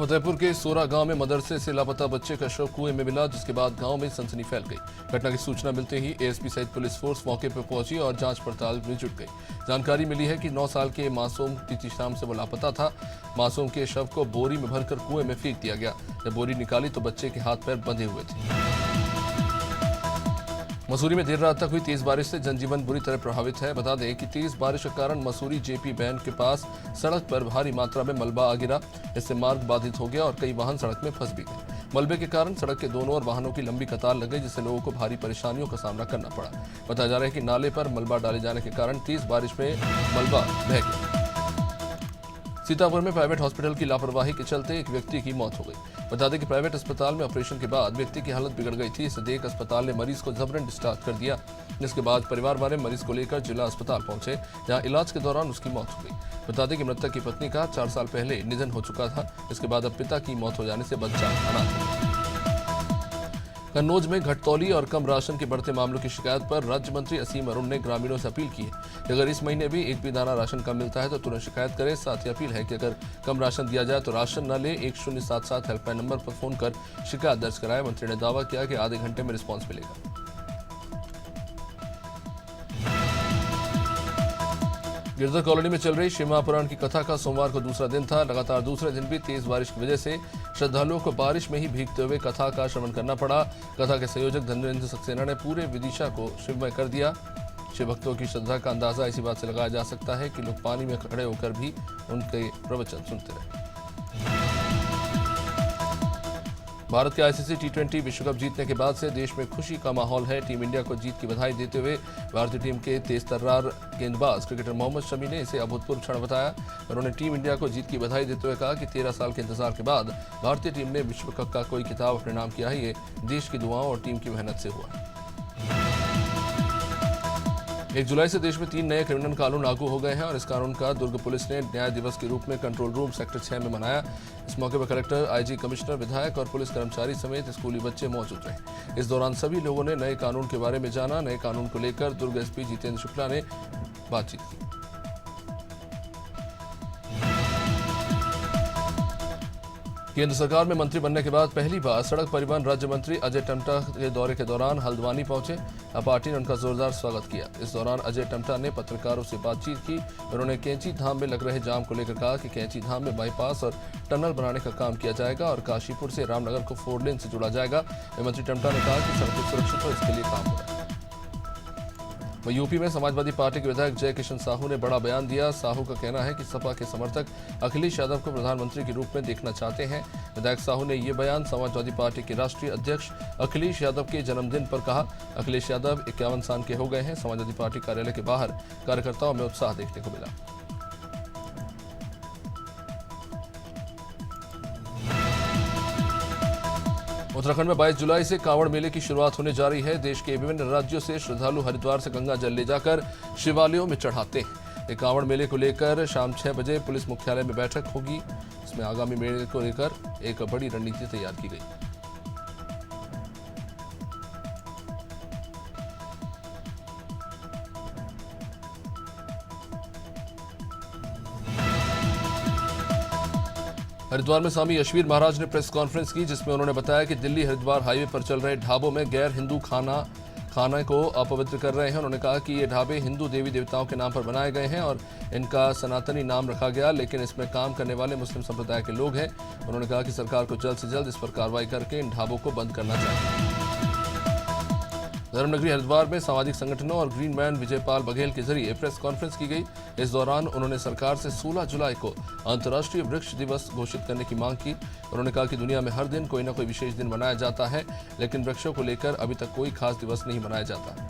फतेहपुर के सोरा गांव में मदरसे से लापता बच्चे का शव कुएं में मिला, जिसके बाद गांव में सनसनी फैल गई। घटना की सूचना मिलते ही एएसपी सहित पुलिस फोर्स मौके पर पहुंची और जांच पड़ताल में जुट गई। जानकारी मिली है कि 9 साल के मासूम बीती शाम से वो लापता था। मासूम के शव को बोरी में भरकर कुएं में फेंक दिया गया। जब बोरी निकाली तो बच्चे के हाथ पैर बंधे हुए थे। मसूरी में देर रात तक हुई तेज बारिश से जनजीवन बुरी तरह प्रभावित है। बता दें कि तेज बारिश के कारण मसूरी जेपी बैंक के पास सड़क पर भारी मात्रा में मलबा आ गिरा। इससे मार्ग बाधित हो गया और कई वाहन सड़क में फंस भी गए। मलबे के कारण सड़क के दोनों ओर वाहनों की लंबी कतार लग गई, जिससे लोगों को भारी परेशानियों का सामना करना पड़ा। बताया जा रहा है कि नाले पर मलबा डाले जाने के कारण तेज बारिश में मलबा बह गया। सीतापुर में प्राइवेट हॉस्पिटल की लापरवाही के चलते एक व्यक्ति की मौत हो गई। बता दें कि प्राइवेट अस्पताल में ऑपरेशन के बाद व्यक्ति की हालत बिगड़ गई थी। इसे देख अस्पताल ने मरीज को जबरन डिस्चार्ज कर दिया, जिसके बाद परिवार वाले मरीज को लेकर जिला अस्पताल पहुंचे, जहां इलाज के दौरान उसकी मौत हो गई। बता दें कि मृतक की पत्नी का 4 साल पहले निधन हो चुका था। इसके बाद अब पिता की मौत हो जाने से बच्चा अनाथ हो गया। कन्नौज में घटतौली और कम राशन के बढ़ते मामलों की शिकायत पर राज्य मंत्री असीम अरुण ने ग्रामीणों से अपील की है कि अगर इस महीने भी एक भी दाना राशन कम मिलता है तो तुरंत शिकायत करें। साथ ही अपील है कि अगर कम राशन दिया जाए तो राशन न ले 1077 हेल्पलाइन नंबर पर फोन कर शिकायत दर्ज कराएं। मंत्री ने दावा किया कि आधे घंटे में रिस्पॉन्स मिलेगा। गिरधर कॉलोनी में चल रही शिव महापुराण की कथा का सोमवार को दूसरा दिन था। लगातार दूसरे दिन भी तेज बारिश की वजह से श्रद्धालुओं को बारिश में ही भीगते हुए कथा का श्रवण करना पड़ा। कथा के संयोजक धर्मेंद्र सक्सेना ने पूरे विदिशा को शिवमय कर दिया। शिव भक्तों की श्रद्धा का अंदाजा इसी बात से लगाया जा सकता है कि लोग पानी में खड़े होकर भी उनके प्रवचन सुनते रहे। भारत के आईसीसी टी20 विश्व कप जीतने के बाद से देश में खुशी का माहौल है। टीम इंडिया को जीत की बधाई देते हुए भारतीय टीम के तेज तर्रार गेंदबाज क्रिकेटर मोहम्मद शमी ने इसे अभूतपूर्व क्षण बताया। उन्होंने टीम इंडिया को जीत की बधाई देते हुए कहा कि 13 साल के इंतजार के बाद भारतीय टीम ने विश्व कप का कोई खिताब अपने नाम किया है। ये देश की दुआओं और टीम की मेहनत से हुआ है। 1 जुलाई से देश में 3 नए क्रिमिनल कानून लागू हो गए हैं और इस कानून का दुर्ग पुलिस ने न्याय दिवस के रूप में कंट्रोल रूम सेक्टर 6 में मनाया। इस मौके पर कलेक्टर, आईजी, कमिश्नर, विधायक और पुलिस कर्मचारी समेत स्कूली बच्चे मौजूद रहे। इस दौरान सभी लोगों ने नए कानून के बारे में जाना। नए कानून को लेकर दुर्ग एसपी जितेंद्र शुक्ला ने बातचीत की। केंद्र सरकार में मंत्री बनने के बाद पहली बार सड़क परिवहन राज्य मंत्री अजय टम्टा के दौरे के दौरान हल्द्वानी पहुंचे। पार्टी ने उनका जोरदार स्वागत किया। इस दौरान अजय टम्टा ने पत्रकारों से बातचीत की। उन्होंने कैंची धाम में लग रहे जाम को लेकर कहा कि कैंची धाम में बाईपास और टनल बनाने का काम किया जाएगा और काशीपुर से रामनगर को 4 लेन से जोड़ा जाएगा। मंत्री टम्टा ने कहा कि सड़कें सुरक्षित हो, इसके लिए काम हो रहा है। वहीं यूपी में समाजवादी पार्टी के विधायक जय किशन साहू ने बड़ा बयान दिया। साहू का कहना है कि सपा के समर्थक अखिलेश यादव को प्रधानमंत्री के रूप में देखना चाहते हैं। विधायक साहू ने ये बयान समाजवादी पार्टी के राष्ट्रीय अध्यक्ष अखिलेश यादव के जन्मदिन पर कहा। अखिलेश यादव 51 साल के हो गए हैं। समाजवादी पार्टी कार्यालय के बाहर कार्यकर्ताओं में उत्साह देखने को मिला। उत्तराखंड में 22 जुलाई से कांवड़ मेले की शुरुआत होने जा रही है। देश के विभिन्न राज्यों से श्रद्धालु हरिद्वार से गंगा जल ले जाकर शिवालयों में चढ़ाते हैं। ये कांवड़ मेले को लेकर शाम 6 बजे पुलिस मुख्यालय में बैठक होगी। इसमें आगामी मेले को लेकर एक बड़ी रणनीति तैयार की गई। हरिद्वार में स्वामी यशवीर महाराज ने प्रेस कॉन्फ्रेंस की, जिसमें उन्होंने बताया कि दिल्ली हरिद्वार हाईवे पर चल रहे ढाबों में गैर हिंदू खाने को अपवित्र कर रहे हैं। उन्होंने कहा कि ये ढाबे हिंदू देवी देवताओं के नाम पर बनाए गए हैं और इनका सनातनी नाम रखा गया, लेकिन इसमें काम करने वाले मुस्लिम संप्रदाय के लोग हैं। उन्होंने कहा कि सरकार को जल्द से जल्द इस पर कार्रवाई करके इन ढाबों को बंद करना चाहिए। धर्मनगरी हरिद्वार में सामाजिक संगठनों और ग्रीन मैन विजयपाल बघेल के जरिए प्रेस कॉन्फ्रेंस की गई। इस दौरान उन्होंने सरकार से 16 जुलाई को अंतर्राष्ट्रीय वृक्ष दिवस घोषित करने की मांग की। उन्होंने कहा कि दुनिया में हर दिन कोई न कोई विशेष दिन मनाया जाता है, लेकिन वृक्षों को लेकर अभी तक कोई खास दिवस नहीं मनाया जाता।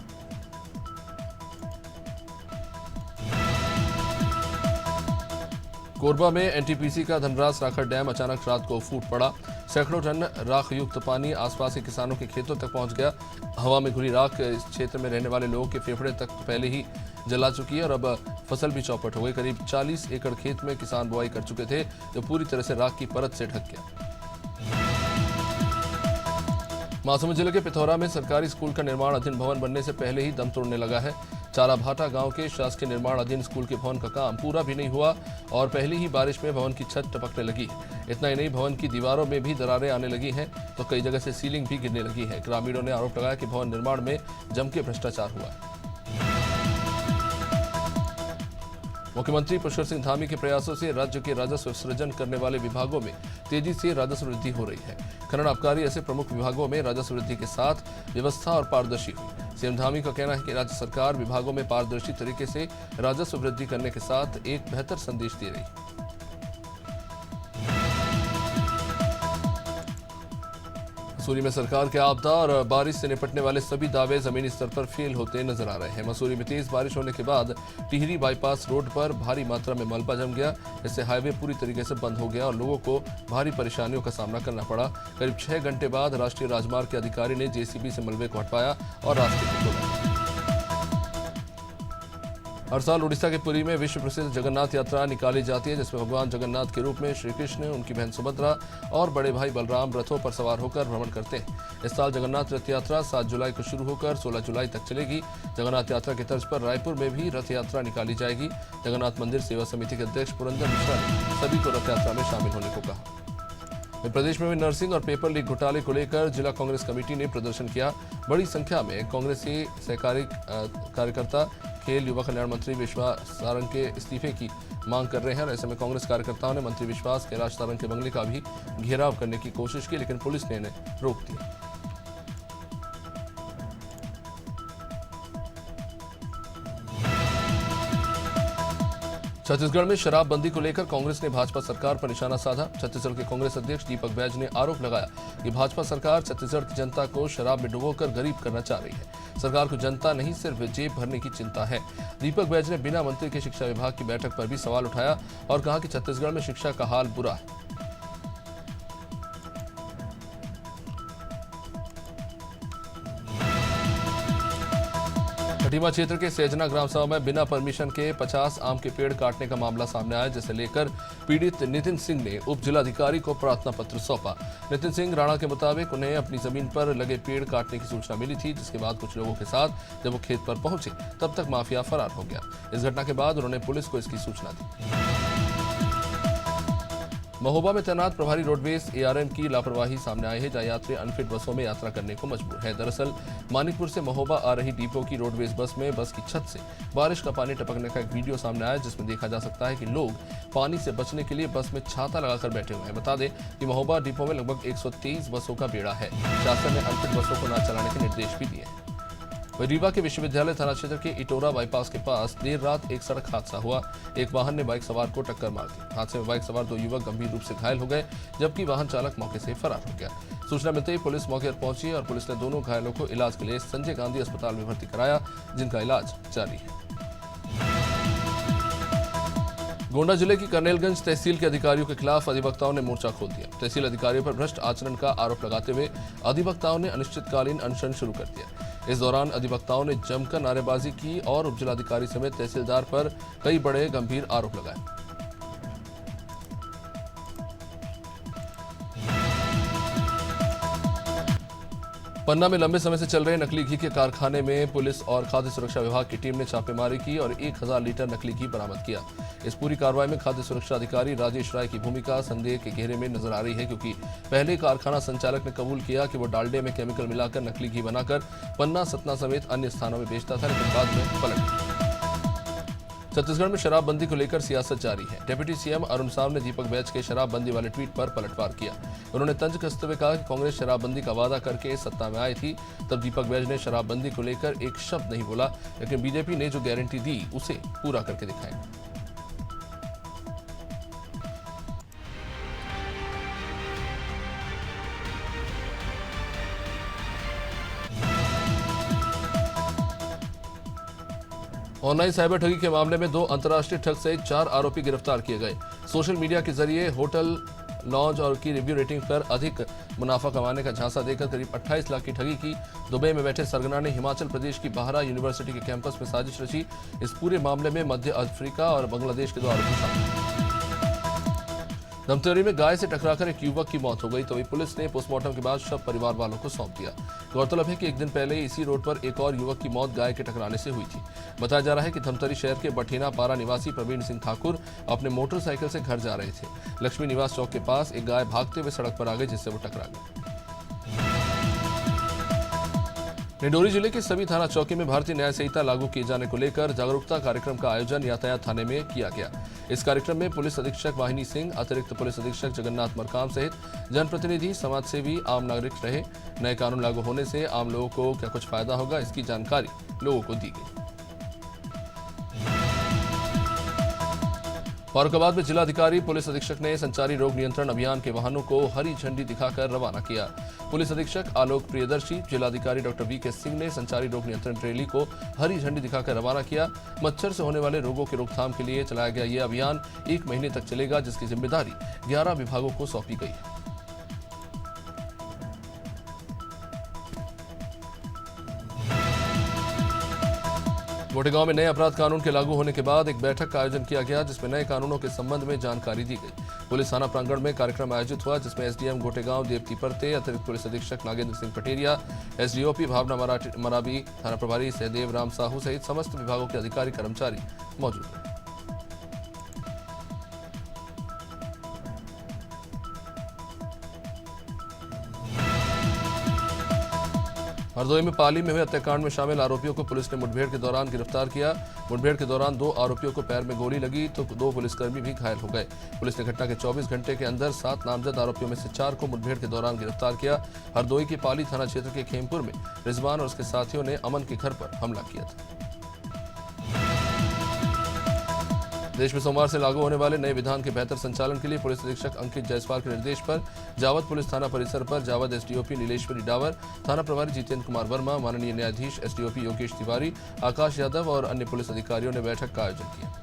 कोरबा में एनटीपीसी का धनराज राखड़ डैम अचानक रात को फूट पड़ा। सैकड़ों टन राख युक्त पानी आसपास के किसानों के खेतों तक पहुंच गया। हवा में घुली राख इस क्षेत्र में रहने वाले लोगों के फेफड़े तक पहले ही जला चुकी है और अब फसल भी चौपट हो गई। करीब 40 एकड़ खेत में किसान बुआई कर चुके थे, जो पूरी तरह से राख की परत से ढक गया। महासमुंद जिले के पिथौरा में सरकारी स्कूल का निर्माण अधीन भवन बनने से पहले ही दम तोड़ने लगा है। चाराभाटा गांव के शासकीय निर्माणाधीन स्कूल के भवन का काम पूरा भी नहीं हुआ और पहली ही बारिश में भवन की छत टपकने लगी है। इतना ही नहीं, भवन की दीवारों में भी दरारें आने लगी हैं तो कई जगह से सीलिंग भी गिरने लगी है। ग्रामीणों ने आरोप लगाया कि भवन निर्माण में जम के भ्रष्टाचार हुआ है। मुख्यमंत्री पुष्कर सिंह धामी के प्रयासों से राज्य के राजस्व सृजन करने वाले विभागों में तेजी से राजस्व वृद्धि हो रही है। खनन, आबकारी ऐसे प्रमुख विभागों में राजस्व वृद्धि के साथ व्यवस्था और पारदर्शी हुई। सीएम धामी का कहना है कि राज्य सरकार विभागों में पारदर्शी तरीके से राजस्व वृद्धि करने के साथ एक बेहतर संदेश दे रही है। मसूरी में सरकार के आपदा और बारिश से निपटने वाले सभी दावे जमीनी स्तर पर फेल होते नजर आ रहे हैं। मसूरी में तेज बारिश होने के बाद टिहरी बाईपास रोड पर भारी मात्रा में मलबा जम गया। इससे हाईवे पूरी तरीके से बंद हो गया और लोगों को भारी परेशानियों का सामना करना पड़ा। करीब 6 घंटे बाद राष्ट्रीय राजमार्ग के अधिकारी ने जेसीबी से मलबे को हटवाया और रास्ते को खोला। हर साल उड़ीसा के पुरी में विश्व प्रसिद्ध जगन्नाथ यात्रा निकाली जाती है, जिसमें भगवान जगन्नाथ के रूप में श्री कृष्ण, उनकी बहन सुभद्रा और बड़े भाई बलराम रथों पर सवार होकर भ्रमण करते हैं। इस साल जगन्नाथ रथ यात्रा 7 जुलाई को शुरू होकर 16 जुलाई तक चलेगी। जगन्नाथ यात्रा की तर्ज पर रायपुर में भी रथ यात्रा निकाली जाएगी। जगन्नाथ मंदिर सेवा समिति के अध्यक्ष पुरंदर मिश्रा ने सभी को रथ यात्रा में शामिल होने को कहा। प्रदेश में नर्सिंग और पेपर लीक घोटाले को लेकर जिला कांग्रेस कमेटी ने प्रदर्शन किया। बड़ी संख्या में कांग्रेसी सहकारी कार्यकर्ता खेल युवा कल्याण मंत्री विश्वास सारंग के इस्तीफे की मांग कर रहे हैं और ऐसे में कांग्रेस कार्यकर्ताओं ने मंत्री विश्वास कैलाश सारंग के बंगले का भी घेराव करने की कोशिश की, लेकिन पुलिस ने इन्हें रोक दिया। छत्तीसगढ़ में शराबबंदी को लेकर कांग्रेस ने भाजपा सरकार पर निशाना साधा। छत्तीसगढ़ के कांग्रेस अध्यक्ष दीपक बैज ने आरोप लगाया कि भाजपा सरकार छत्तीसगढ़ की जनता को शराब में डुबोकर गरीब करना चाह रही है। सरकार को जनता नहीं सिर्फ जेब भरने की चिंता है। दीपक बैज ने बिना मंत्री के शिक्षा विभाग की बैठक पर भी सवाल उठाया और कहा कि छत्तीसगढ़ में शिक्षा का हाल बुरा है। खटीमा क्षेत्र के सेजना ग्राम सभा में बिना परमिशन के 50 आम के पेड़ काटने का मामला सामने आया, जिसे लेकर पीड़ित नितिन सिंह ने उप जिलाधिकारी को प्रार्थना पत्र सौंपा। नितिन सिंह राणा के मुताबिक उन्हें अपनी जमीन पर लगे पेड़ काटने की सूचना मिली थी, जिसके बाद कुछ लोगों के साथ जब वो खेत पर पहुंचे तब तक माफिया फरार हो गया। इस घटना के बाद उन्होंने पुलिस को इसकी सूचना दी। महोबा में तैनात प्रभारी रोडवेज एआरएम की लापरवाही सामने आई है, जहां यात्री अनफिट बसों में यात्रा करने को मजबूर है। दरअसल मानिकपुर से महोबा आ रही डिपो की रोडवेज बस में बस की छत से बारिश का पानी टपकने का एक वीडियो सामने आया, जिसमें देखा जा सकता है कि लोग पानी से बचने के लिए बस में छाता लगाकर बैठे हुए हैं। बता दें कि महोबा डिपो में लगभग 123 बसों का बेड़ा है। शासन ने अनफिट बसों को न चलाने के निर्देश भी दिए हैं। रीवा के विश्वविद्यालय थाना क्षेत्र के इटोरा बाईपास के पास देर रात एक सड़क हादसा हुआ। एक वाहन ने बाइक सवार को टक्कर मार दी। हादसे में बाइक सवार 2 युवक गंभीर रूप से घायल हो गए, जबकि वाहन चालक मौके से फरार हो गया। सूचना मिलते ही पुलिस मौके पर पहुंची और पुलिस ने दोनों घायलों को इलाज के लिए संजय गांधी अस्पताल में भर्ती कराया, जिनका इलाज जारी है। गोंडा जिले की कर्नेलगंज तहसील के अधिकारियों के खिलाफ अधिवक्ताओं ने मोर्चा खोल दिया। तहसील अधिकारियों पर भ्रष्ट आचरण का आरोप लगाते हुए अधिवक्ताओं ने अनिश्चितकालीन अनशन शुरू कर दिया। इस दौरान अधिवक्ताओं ने जमकर नारेबाजी की और उपजिलाधिकारी समेत तहसीलदार पर कई बड़े गंभीर आरोप लगाए। पन्ना में लंबे समय से चल रहे नकली घी के कारखाने में पुलिस और खाद्य सुरक्षा विभाग की टीम ने छापेमारी की और 1000 लीटर नकली घी बरामद किया। इस पूरी कार्रवाई में खाद्य सुरक्षा अधिकारी राजेश राय की भूमिका संदेह के घेरे में नजर आ रही है, क्योंकि पहले कारखाना संचालक ने कबूल किया कि वो डालडे में केमिकल मिलाकर नकली घी बनाकर पन्ना, सतना समेत अन्य स्थानों में बेचता था, लेकिन बाद में पलट गया। छत्तीसगढ़ में शराबबंदी को लेकर सियासत जारी है। डिप्टी सीएम अरुण साव ने दीपक बैज के शराबबंदी वाले ट्वीट पर पलटवार किया। उन्होंने तंज कसते हुए कहा कि कांग्रेस शराबबंदी का वादा करके सत्ता में आई थी, तब दीपक बैज ने शराबबंदी को लेकर एक शब्द नहीं बोला, लेकिन बीजेपी ने जो गारंटी दी उसे पूरा करके दिखाया। ऑनलाइन साइबर ठगी के मामले में 2 अंतर्राष्ट्रीय ठग सहित 4 आरोपी गिरफ्तार किए गए। सोशल मीडिया के जरिए होटल, लॉन्ज और की रिव्यू रेटिंग पर अधिक मुनाफा कमाने का झांसा देकर करीब 28 लाख की ठगी की। दुबई में बैठे सरगना ने हिमाचल प्रदेश की बाहरा यूनिवर्सिटी के कैंपस में साजिश रची। इस पूरे मामले में मध्य अफ्रीका और बांग्लादेश के 2 आरोपी शामिल। धमतरी में गाय से टकराकर एक युवक की मौत हो गई, तो वही पुलिस ने पोस्टमार्टम के बाद शव परिवार वालों को सौंप दिया। गौरतलब है कि एक दिन पहले इसी रोड पर एक और युवक की मौत गाय के टकराने से हुई थी। बताया जा रहा है कि धमतरी शहर के बठेना पारा निवासी प्रवीण सिंह ठाकुर अपने मोटरसाइकिल से घर जा रहे थे। लक्ष्मी निवास चौक के पास एक गाय भागते हुए सड़क पर आ गई, जिससे वो टकरा गई। निंडोरी जिले के सभी थाना चौकी में भारतीय न्याय संहिता लागू किए जाने को लेकर जागरूकता कार्यक्रम का आयोजन यातायात थाने में किया गया। इस कार्यक्रम में पुलिस अधीक्षक वाहिनी सिंह, अतिरिक्त पुलिस अधीक्षक जगन्नाथ मरकाम सहित जनप्रतिनिधि, समाजसेवी, आम नागरिक रहे। नए कानून लागू होने से आम लोगों को क्या कुछ फायदा होगा, इसकी जानकारी लोगों को दी गई। फर्रुखाबाद में जिलाधिकारी पुलिस अधीक्षक ने संचारी रोग नियंत्रण अभियान के वाहनों को हरी झंडी दिखाकर रवाना किया। पुलिस अधीक्षक आलोक प्रियदर्शी, जिलाधिकारी डॉक्टर वी.के. सिंह ने संचारी रोग नियंत्रण रैली को हरी झंडी दिखाकर रवाना किया। मच्छर से होने वाले रोगों की रोकथाम के लिए चलाया गया यह अभियान 1 महीने तक चलेगा, जिसकी जिम्मेदारी 11 विभागों को सौंपी गई है। गोटेगांव में नए अपराध कानून के लागू होने के बाद एक बैठक का आयोजन किया गया, जिसमें नए कानूनों के संबंध में जानकारी दी गई। पुलिस थाना प्रांगण में कार्यक्रम आयोजित हुआ, जिसमें एसडीएम गोटेगांव देवती परते, अतिरिक्त पुलिस अधीक्षक नागेंद्र सिंह पटेरिया, एसडीओपी भावना मराबी, थाना प्रभारी सहदेव राम साहू सहित समस्त विभागों के अधिकारी कर्मचारी मौजूद रहे। हरदोई में पाली में हुए हत्याकांड में शामिल आरोपियों को पुलिस ने मुठभेड़ के दौरान गिरफ्तार किया। मुठभेड़ के दौरान 2 आरोपियों को पैर में गोली लगी, तो 2 पुलिसकर्मी भी घायल हो गए। पुलिस ने घटना के 24 घंटे के अंदर 7 नामजद आरोपियों में से 4 को मुठभेड़ के दौरान गिरफ्तार किया। हरदोई के पाली थाना क्षेत्र के खेमपुर में रिजवान और उसके साथियों ने अमन के घर पर हमला किया था। देश में सोमवार से लागू होने वाले नए विधान के बेहतर संचालन के लिए पुलिस अधीक्षक अंकित जायसवाल के निर्देश पर जावद पुलिस थाना परिसर पर जावद एसडीओपी नीलेश्वरी डावर, थाना प्रभारी जितेंद्र कुमार वर्मा, माननीय न्यायाधीश एसडीओपी योगेश तिवारी, आकाश यादव और अन्य पुलिस अधिकारियों ने बैठक का आयोजन किया।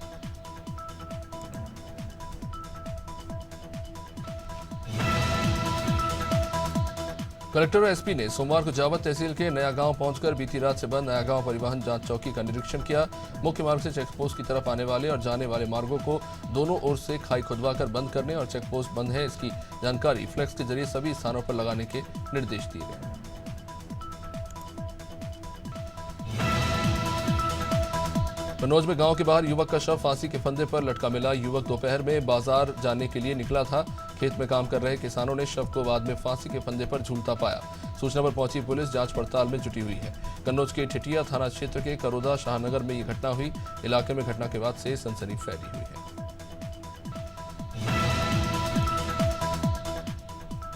कलेक्टर और एसपी ने सोमवार को जावद तहसील के नया गांव पहुंचकर बीती रात से बंद नया गांव परिवहन जांच चौकी का निरीक्षण किया। मुख्य मार्ग से चेकपोस्ट की तरफ आने वाले और जाने वाले मार्गों को दोनों ओर से खाई खुदवाकर बंद करने और चेकपोस्ट बंद है, इसकी जानकारी फ्लैक्स के जरिए सभी स्थानों पर लगाने के निर्देश दिए गए। कन्नौज में गांव के बाहर युवक का शव फांसी के फंदे पर लटका मिला। युवक दोपहर में बाजार जाने के लिए निकला था। खेत में काम कर रहे किसानों ने शव को बाद में फांसी के फंदे पर झूलता पाया। सूचना पर पहुंची पुलिस जांच पड़ताल में जुटी हुई है। कन्नौज के ठिठिया थाना क्षेत्र के करोदा शाहनगर में ये घटना हुई। इलाके में घटना के बाद से सनसनी फैली हुई है।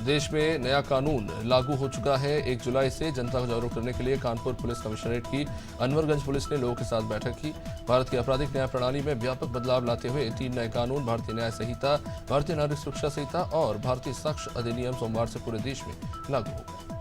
देश में नया कानून लागू हो चुका है। 1 जुलाई से जनता को जागरूक करने के लिए कानपुर पुलिस कमिश्नरेट की अनवरगंज पुलिस ने लोगों के साथ बैठक की। भारत की आपराधिक न्याय प्रणाली में व्यापक बदलाव लाते हुए 3 नए कानून भारतीय न्याय संहिता, भारतीय नागरिक सुरक्षा संहिता और भारतीय साक्ष्य अधिनियम सोमवार से पूरे देश में लागू हो गए।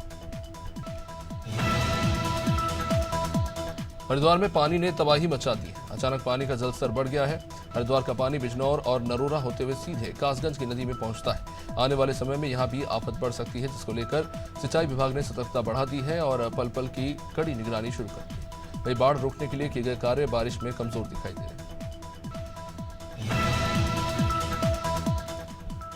हरिद्वार में पानी ने तबाही मचा दी। अचानक पानी का जलस्तर बढ़ गया है। हरिद्वार का पानी बिजनौर और नरोरा होते हुए सीधे कासगंज की नदी में पहुंचता है। आने वाले समय में यहां भी आफत बढ़ सकती है, जिसको लेकर सिंचाई विभाग ने सतर्कता बढ़ा दी है और पल पल की कड़ी निगरानी शुरू कर दी है। वही बाढ़ रोकने के लिए किए गए कार्य बारिश में कमजोर दिखाई दे रहे हैं।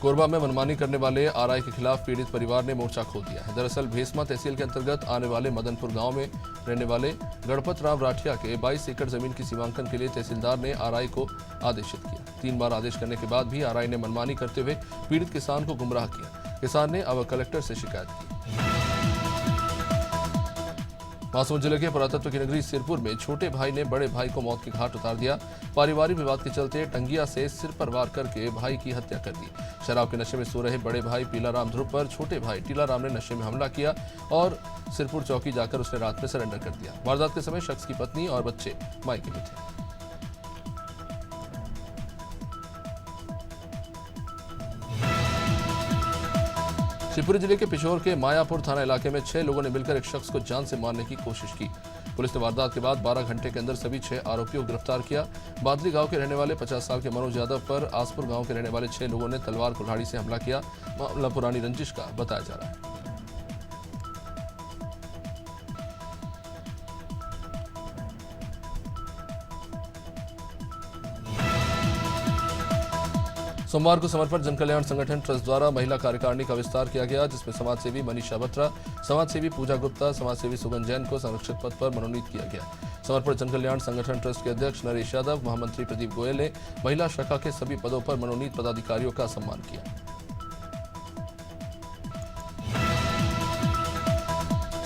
कोरबा में मनमानी करने वाले आरआई के खिलाफ पीड़ित परिवार ने मोर्चा खोल दिया है। दरअसल भेसमा तहसील के अंतर्गत आने वाले मदनपुर गांव में रहने वाले गणपत राम राठिया के 22 एकड़ जमीन की सीमांकन के लिए तहसीलदार ने आरआई को आदेशित किया। 3 बार आदेश करने के बाद भी आरआई ने मनमानी करते हुए पीड़ित किसान को गुमराह किया। किसान ने अब कलेक्टर से शिकायत की। महासमुंद जिले के पुरातत्व की नगरी सिरपुर में छोटे भाई ने बड़े भाई को मौत के घाट उतार दिया। पारिवारिक विवाद के चलते टंगिया से सिर पर वार करके भाई की हत्या कर दी। शराब के नशे में सो रहे बड़े भाई पीलाराम ध्रुव पर छोटे भाई टीलाराम ने नशे में हमला किया और सिरपुर चौकी जाकर उसने रात में सरेंडर कर दिया। वारदात के समय शख्स की पत्नी और बच्चे मायके में थे। शिवपुरी जिले के पिशोर के मायापुर थाना इलाके में 6 लोगों ने मिलकर एक शख्स को जान से मारने की कोशिश की। पुलिस ने वारदात के बाद 12 घंटे के अंदर सभी 6 आरोपियों को गिरफ्तार किया। बादली गांव के रहने वाले 50 साल के मनोज यादव पर आसपुर गांव के रहने वाले 6 लोगों ने तलवार कुल्हाड़ी से हमला किया। मामला पुरानी रंजिश का बताया जा रहा है। सोमवार को समर्पण जनकल्याण संगठन ट्रस्ट द्वारा महिला कार्यकारिणी का विस्तार किया गया, जिसमें समाजसेवी मनीषा बत्रा, समाजसेवी पूजा गुप्ता, समाजसेवी सुगन जैन को संरक्षक पद पर मनोनीत किया गया। समर्पण जनकल्याण संगठन ट्रस्ट के अध्यक्ष नरेश यादव, महामंत्री प्रदीप गोयल ने महिला शाखा के सभी पदों पर मनोनीत पदाधिकारियों का सम्मान किया।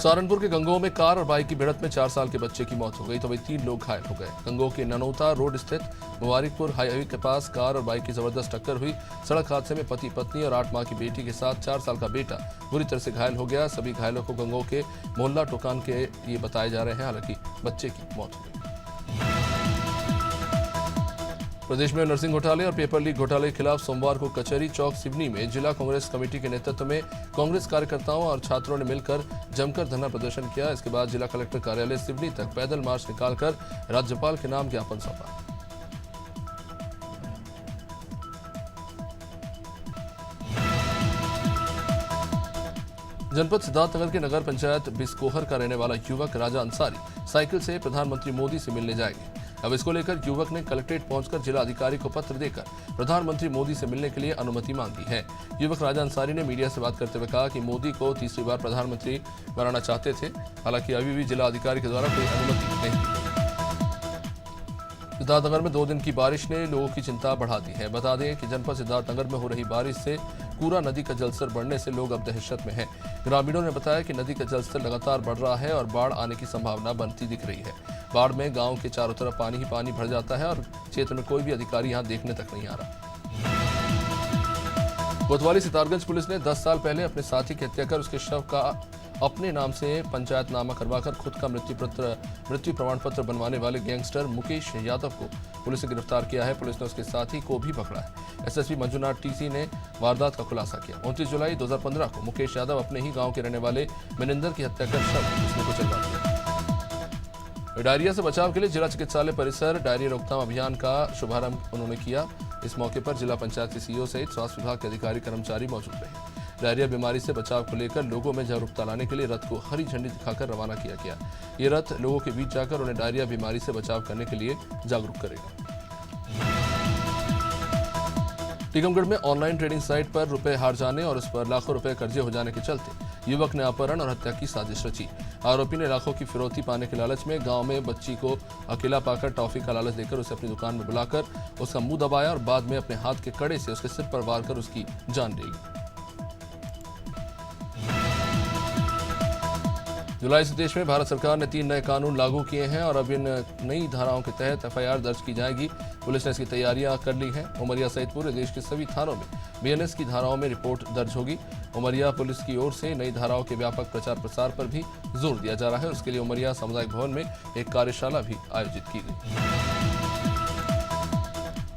सहारनपुर के गंगोह में कार और बाइक की भिड़ंत में 4 साल के बच्चे की मौत हो गई तो वही 3 लोग घायल हो गए। गंगोह के ननौता रोड स्थित मुबारिकपुर हाईवे के पास कार और बाइक की जबरदस्त टक्कर हुई। सड़क हादसे में पति पत्नी और 8 माह की बेटी के साथ 4 साल का बेटा बुरी तरह से घायल हो गया। सभी घायलों को गंगोह के मोहल्ला टोकान के ये बताए जा रहे हैं, हालांकि बच्चे की मौत हो गई। प्रदेश में नर्सिंग घोटाले और पेपर लीक घोटाले के खिलाफ सोमवार को कचहरी चौक सिवनी में जिला कांग्रेस कमेटी के नेतृत्व में कांग्रेस कार्यकर्ताओं और छात्रों ने मिलकर जमकर धरना प्रदर्शन किया। इसके बाद जिला कलेक्टर कार्यालय सिवनी तक पैदल मार्च निकालकर राज्यपाल के नाम ज्ञापन सौंपा। जनपद सिद्धार्थनगर के नगर पंचायत बिस्कोहर का रहने वाला युवक राजा अंसारी साइकिल से प्रधानमंत्री मोदी से मिलने जाएंगे। अब इसको लेकर युवक ने कलेक्ट्रेट पहुंचकर जिला अधिकारी को पत्र देकर प्रधानमंत्री मोदी से मिलने के लिए अनुमति मांगी है। युवक राजा अंसारी ने मीडिया से बात करते हुए कहा कि मोदी को तीसरी बार प्रधानमंत्री बनाना चाहते थे, हालांकि अभी भी जिला अधिकारी के द्वारा कोई अनुमति नहीं दी गई। सिद्धार्थनगर में 2 दिन की बारिश ने लोगों की चिंता बढ़ा दी है। बता दें कि जनपद सिद्धार्थनगर में हो रही बारिश से कूरा नदी का जलस्तर बढ़ने से लोग अब दहशत में हैं। ग्रामीणों ने बताया कि नदी का जलस्तर लगातार बढ़ रहा है और बाढ़ आने की संभावना बनती दिख रही है। बाढ़ में गांव के चारों तरफ पानी ही पानी भर जाता है और क्षेत्र में कोई भी अधिकारी यहां देखने तक नहीं आ रहा। कोतवाली सितारगंज पुलिस ने 10 साल पहले अपने साथी की हत्या कर उसके शव का अपने नाम से पंचायतनामा करवाकर खुद का मृत्यु प्रमाण पत्र बनवाने वाले गैंगस्टर मुकेश यादव को पुलिस ने गिरफ्तार किया है। पुलिस ने उसके साथी को भी पकड़ा है। एसएसपी मंजुनाथ टीसी ने वारदात का खुलासा किया। 29 जुलाई 2015 को मुकेश यादव अपने ही गांव के रहने वाले मनिंदर की हत्या कर शव उसने कुचलवा दिया। डायरिया से बचाव के लिए जिला चिकित्सालय परिसर डायरिया रोकथाम अभियान का शुभारंभ उन्होंने किया। इस मौके पर जिला पंचायत के सीईओ सहित स्वास्थ्य विभाग के अधिकारी कर्मचारी मौजूद रहे। डायरिया बीमारी से बचाव को लेकर लोगों में जागरूकता लाने के लिए रथ को हरी झंडी दिखाकर रवाना किया गया। ये रथ लोगों के बीच जाकर उन्हें डायरिया बीमारी से बचाव करने के लिए जागरूक करेगा। टीकमगढ़ में ऑनलाइन ट्रेडिंग साइट पर रुपए हार जाने और उस पर लाखों रुपए कर्जे हो जाने के चलते युवक ने अपहरण और हत्या की साजिश रची। आरोपी ने लाखों की फिरौती पाने के लालच में गांव में बच्ची को अकेला पाकर टॉफी का लालच देकर उसे अपनी दुकान में बुलाकर उसका मुंह दबाया और बाद में अपने हाथ के कड़े से उसके सिर पर वार कर उसकी जान ले ली। जुलाई से देश में भारत सरकार ने 3 नए कानून लागू किए हैं और अब इन नई धाराओं के तहत एफआईआर दर्ज की जाएगी। पुलिस ने इसकी तैयारियां कर ली हैं। उमरिया सहित पूरे देश के सभी थानों में बीएनएस की धाराओं में रिपोर्ट दर्ज होगी। उमरिया पुलिस की ओर से नई धाराओं के व्यापक प्रचार प्रसार पर भी जोर दिया जा रहा है। उसके लिए उमरिया सामुदायिक भवन में एक कार्यशाला भी आयोजित की गई।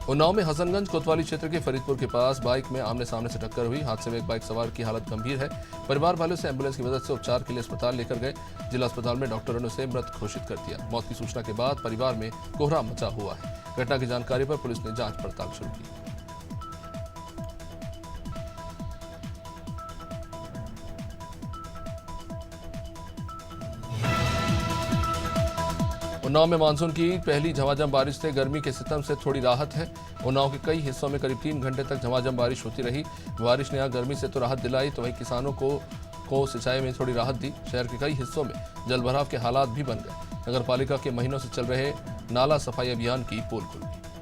उन्नाव में हसनगंज कोतवाली क्षेत्र के फरीदपुर के पास बाइक में आमने सामने से टक्कर हुई। हादसे में एक बाइक सवार की हालत गंभीर है। परिवार वालों से एम्बुलेंस की मदद से उपचार के लिए अस्पताल लेकर गए। जिला अस्पताल में डॉक्टरों ने उसे मृत घोषित कर दिया। मौत की सूचना के बाद परिवार में कोहराम मचा हुआ है। घटना की जानकारी पर पुलिस ने जांच पड़ताल शुरू की। उन्नाव में मानसून की पहली झमाझम बारिश से गर्मी के सितम से थोड़ी राहत है। उन्नाव के कई हिस्सों में करीब 3 घंटे तक झमाझम बारिश होती रही। बारिश ने यहां गर्मी से तो राहत दिलाई तो वहीं किसानों को सिंचाई में थोड़ी राहत दी। शहर के कई हिस्सों में जलभराव के हालात भी बन गए। नगर पालिका के महीनों से चल रहे नाला सफाई अभियान की पोल खुल गई।